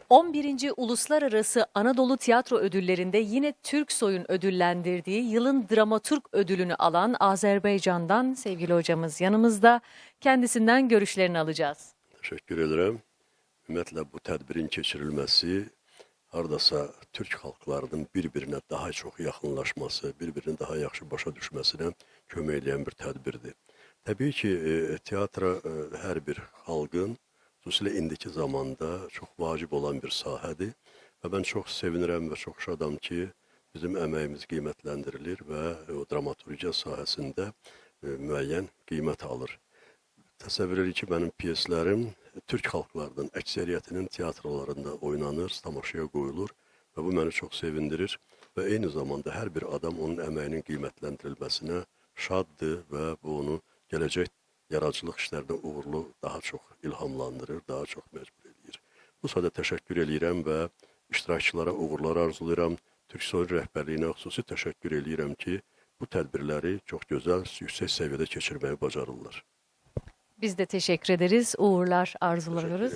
11. Uluslararası Anadolu Tiyatro Ödülleri'nde yine Türksoy'un ödüllendirdiği yılın dramaturg ödülünü alan Azerbaycan'dan sevgili hocamız yanımızda. Kendisinden görüşlerini alacağız. Teşekkür ederim. Ümumiyyətlə bu tədbirin keçirilməsi hardasa Türk halklarının bir-birinə daha çox yaxınlaşması, bir-birini daha yaxşı başa düşməsinə kömək edən bir tədbirdir. Təbii ki, teatr hər bir xalqın, xüsusilə indiki zamanda çox vacib olan bir sahədir və mən çox sevinirəm və çox şadam ki, bizim əməyimiz qiymətləndirilir və o dramaturgiya sahəsində müəyyən qiymət alır. Təsəvvür edir ki, mənim pyeslərim Türk xalqlarının əksəriyyətinin teatrlarında oynanır, tamaşaya qoyulur və bu məni çox sevindirir və eyni zamanda hər bir adam onun əməyinin qiymətləndirilməsinə şaddır və bu onu gələcək yaradıcılıq işlərinə uğurlu daha çox ilhamlandırır, daha çox məcbur edir. Bu sırada təşəkkür edirəm və iştirakçılara uğurlar arzulayıram. Türksoy rəhbərliyinə xüsusi təşəkkür edirəm ki, bu tədbirləri çox gözəl, yüksək səviyyədə keçirməyi bacarırlar. Biz de teşekkür ederiz. Uğurlar arzularız.